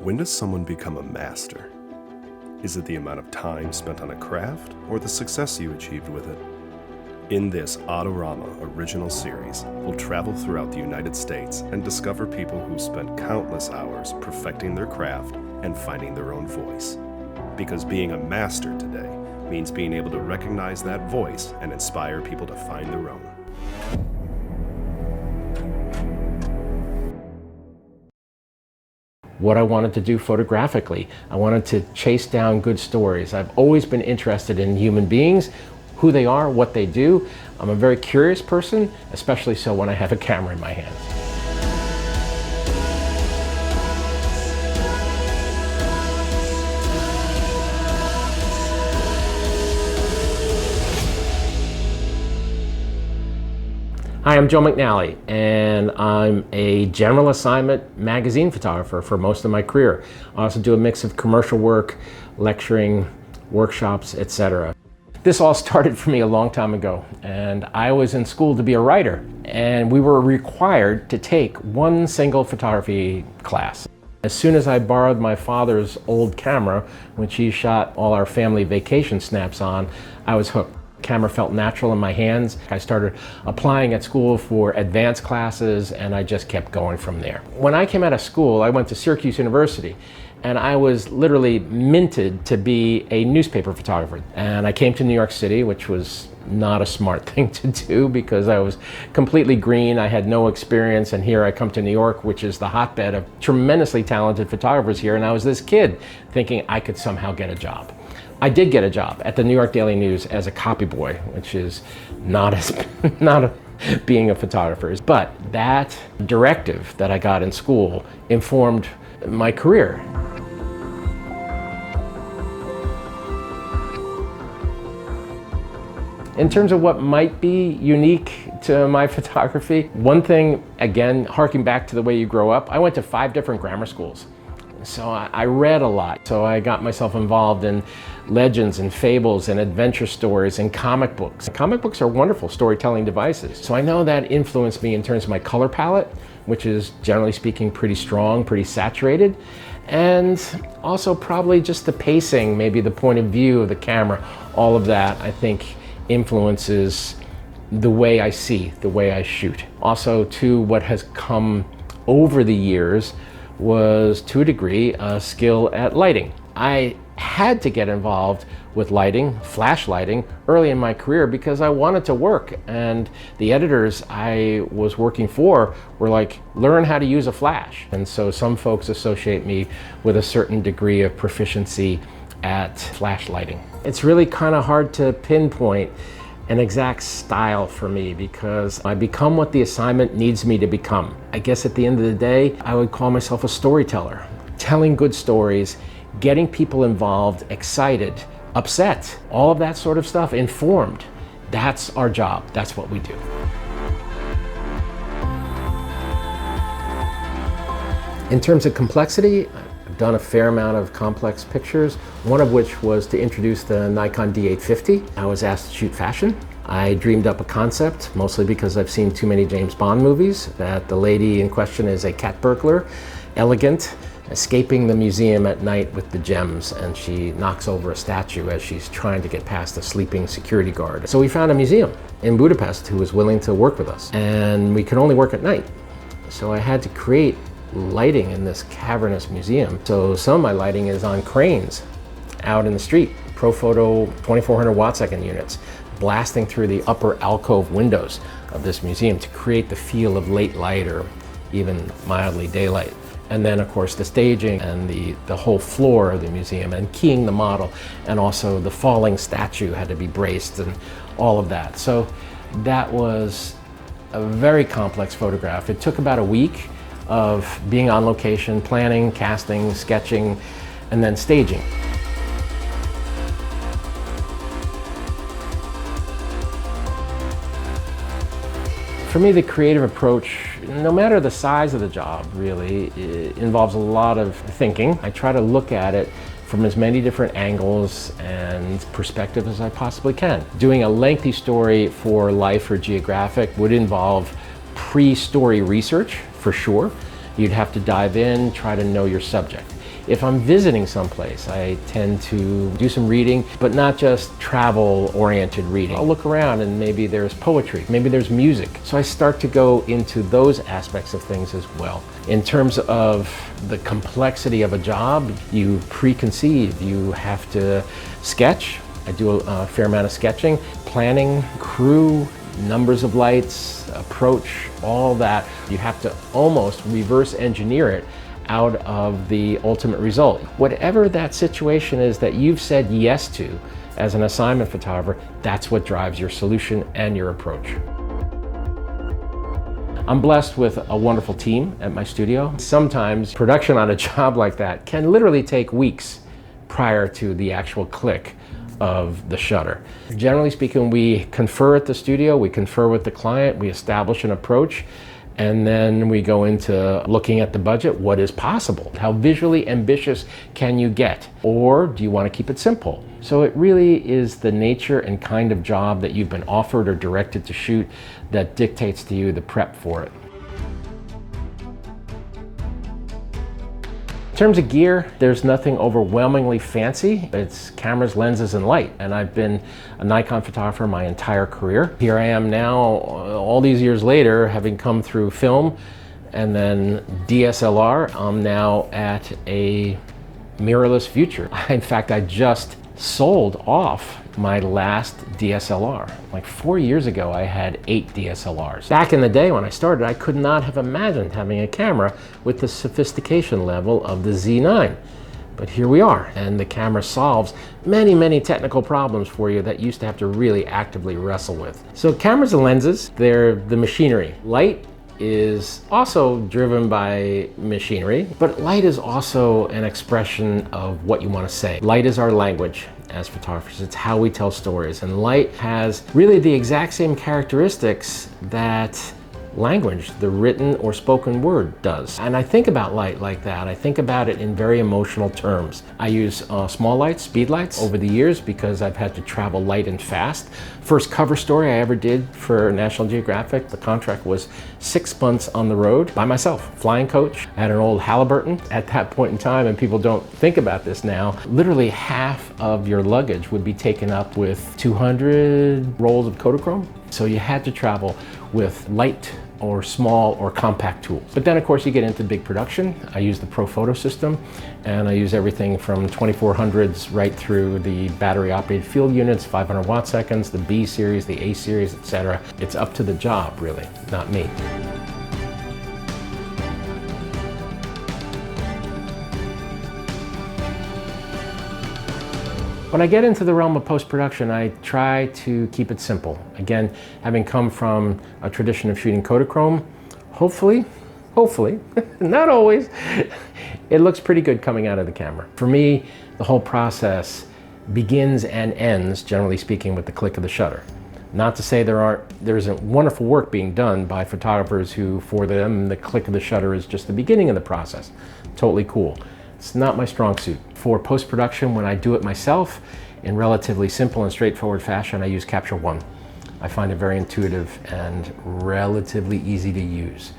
When does someone become a master? Is it the amount of time spent on a craft or the success you achieved with it? In this Adorama original series, we'll travel throughout the United States and discover people who spent countless hours perfecting their craft and finding their own voice. Because being a master today means being able to recognize that voice and inspire people to find their own. What I wanted to do photographically. I wanted to chase down good stories. I've always been interested in human beings, who they are, what they do. I'm a very curious person, especially so when I have a camera in my hand. Hi, I'm Joe McNally, and I'm a general assignment magazine photographer for most of my career. I also do a mix of commercial work, lecturing, workshops, etc. This all started for me a long time ago, and I was in school to be a writer, and we were required to take one single photography class. As soon as I borrowed my father's old camera, which he shot all our family vacation snaps on, I was hooked. Camera felt natural in my hands. I started applying at school for advanced classes, and I just kept going from there. When I came out of school, I went to Syracuse University, and I was literally minted to be a newspaper photographer. And I came to New York City, which was not a smart thing to do because I was completely green. I had no experience, and here I come to New York, which is the hotbed of tremendously talented photographers here, and I was this kid thinking I could somehow get a job. I did get a job at the New York Daily News as a copy boy, which is not being a photographer. But that directive that I got in school informed my career. In terms of what might be unique to my photography, one thing, again, harking back to the way you grow up, I went to 5 different grammar schools. So I read a lot. So I got myself involved in legends and fables and adventure stories and comic books. Comic books are wonderful storytelling devices. So I know that influenced me in terms of my color palette, which is generally speaking pretty strong, pretty saturated. And also probably just the pacing, maybe the point of view of the camera, all of that I think influences the way I see, the way I shoot. Also too, what has come over the years was, to a degree, a skill at lighting. I had to get involved with lighting, flash lighting, early in my career because I wanted to work, and the editors I was working for were like, learn how to use a flash. And so some folks associate me with a certain degree of proficiency at flash lighting. It's really kind of hard to pinpoint an exact style for me because I become what the assignment needs me to become. I guess at the end of the day, I would call myself a storyteller. Telling good stories, getting people involved, excited, upset, all of that sort of stuff, informed. That's our job, that's what we do. In terms of complexity, I've done a fair amount of complex pictures, one of which was to introduce the Nikon D850. I was asked to shoot fashion. I dreamed up a concept, mostly because I've seen too many James Bond movies, that the lady in question is a cat burglar, elegant, escaping the museum at night with the gems, and she knocks over a statue as she's trying to get past a sleeping security guard. So we found a museum in Budapest who was willing to work with us, and we could only work at night. So I had to create lighting in this cavernous museum. So some of my lighting is on cranes out in the street, Profoto 2400 watt-second units, blasting through the upper alcove windows of this museum to create the feel of late light or even mildly daylight. And then of course the staging and the whole floor of the museum and keying the model, and also the falling statue had to be braced and all of that. So that was a very complex photograph. It took about a week of being on location, planning, casting, sketching, and then staging. For me, the creative approach, no matter the size of the job, really, involves a lot of thinking. I try to look at it from as many different angles and perspectives as I possibly can. Doing a lengthy story for Life or Geographic would involve pre-story research, for sure. You'd have to dive in, try to know your subject. If I'm visiting someplace, I tend to do some reading, but not just travel-oriented reading. I'll look around and maybe there's poetry, maybe there's music. So I start to go into those aspects of things as well. In terms of the complexity of a job, you preconceive, you have to sketch. I do a fair amount of sketching, planning, crew, numbers of lights, approach, all that. You have to almost reverse engineer it out of the ultimate result. Whatever that situation is that you've said yes to as an assignment photographer, that's what drives your solution and your approach. I'm blessed with a wonderful team at my studio. Sometimes production on a job like that can literally take weeks prior to the actual click of the shutter. Generally speaking, we confer at the studio, we confer with the client, we establish an approach, and then we go into looking at the budget. What is possible? How visually ambitious can you get? Or do you want to keep it simple? So it really is the nature and kind of job that you've been offered or directed to shoot that dictates to you the prep for it. In terms of gear, there's nothing overwhelmingly fancy. It's cameras, lenses, and light. And I've been a Nikon photographer my entire career. Here I am now, all these years later, having come through film and then DSLR. I'm now at a mirrorless future. In fact, I just sold off my last DSLR. Like 4 years ago, I had 8 DSLRs. Back in the day when I started, I could not have imagined having a camera with the sophistication level of the Z9. But here we are, and the camera solves many, many technical problems for you that you used to have to really actively wrestle with. So cameras and lenses, they're the machinery. Light is also driven by machinery, but light is also an expression of what you want to say. Light is our language as photographers. It's how we tell stories, and light has really the exact same characteristics that language, the written or spoken word, does. And I think about light like that. I think about it in very emotional terms. I use small lights, speed lights over the years because I've had to travel light and fast. First cover story I ever did for National Geographic, the contract was 6 months on the road by myself, flying coach. I had an old Halliburton at that point in time, and people don't think about this now. Literally half of your luggage would be taken up with 200 rolls of Kodachrome. So you had to travel with light or small or compact tools. But then of course you get into big production. I use the Pro Photo system, and I use everything from 2400s right through the battery operated field units, 500 watt seconds, the B series, the A series, etc. It's up to the job really, not me. When I get into the realm of post-production, I try to keep it simple. Again, having come from a tradition of shooting Kodachrome, hopefully, not always, it looks pretty good coming out of the camera. For me, the whole process begins and ends, generally speaking, with the click of the shutter. Not to say there isn't wonderful work being done by photographers who, for them, the click of the shutter is just the beginning of the process. Totally cool. It's not my strong suit. For post-production, when I do it myself, in relatively simple and straightforward fashion, I use Capture One. I find it very intuitive and relatively easy to use.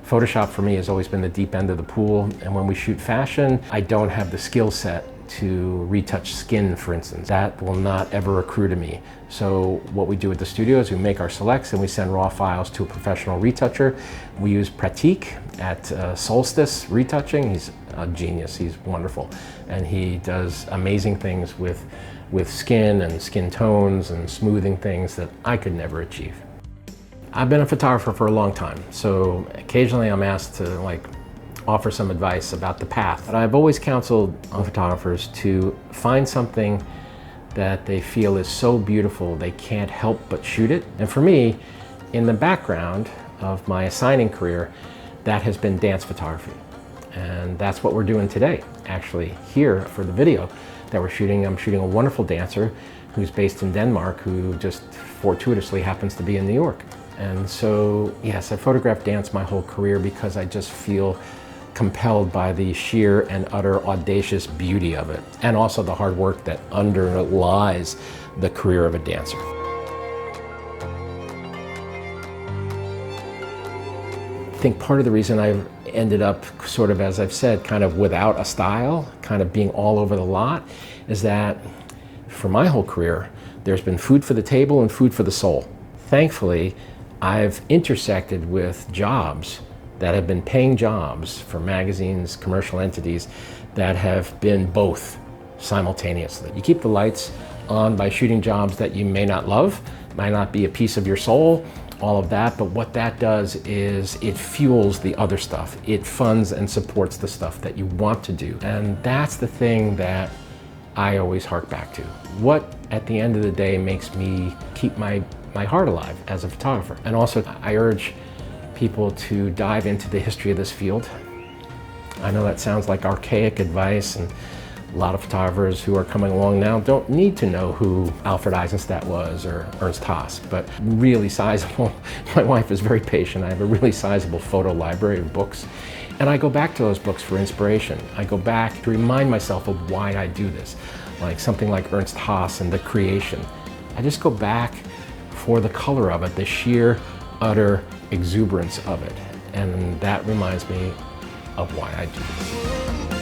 Photoshop for me has always been the deep end of the pool, and when we shoot fashion, I don't have the skill set to retouch skin, for instance. That will not ever accrue to me. So what we do at the studio is we make our selects and we send raw files to a professional retoucher. We use Pratik at Solstice Retouching. He's a genius, he's wonderful. And he does amazing things with skin and skin tones and smoothing things that I could never achieve. I've been a photographer for a long time, so occasionally I'm asked to offer some advice about the path. But I've always counseled photographers to find something that they feel is so beautiful they can't help but shoot it. And for me, in the background of my assigning career, that has been dance photography. And that's what we're doing today, actually, here for the video that we're shooting. I'm shooting a wonderful dancer who's based in Denmark, who just fortuitously happens to be in New York. And so, yes, I photographed dance my whole career because I just feel compelled by the sheer and utter audacious beauty of it, and also the hard work that underlies the career of a dancer. I think part of the reason I've ended up sort of, as I've said, kind of without a style, kind of being all over the lot, is that for my whole career, there's been food for the table and food for the soul. Thankfully, I've intersected with jobs that have been paying jobs for magazines, commercial entities that have been both simultaneously. You keep the lights on by shooting jobs that you may not love, might not be a piece of your soul, all of that, but what that does is it fuels the other stuff. It funds and supports the stuff that you want to do. And that's the thing that I always hark back to. What, at the end of the day, makes me keep my heart alive as a photographer. And also, I urge people to dive into the history of this field. I know that sounds like archaic advice, and a lot of photographers who are coming along now don't need to know who Alfred Eisenstadt was or Ernst Haas, but really sizable. My wife is very patient. I have a really sizable photo library of books, and I go back to those books for inspiration. I go back to remind myself of why I do this, like something like Ernst Haas and The Creation. I just go back for the color of it, the sheer, utter exuberance of it, and that reminds me of why I do this.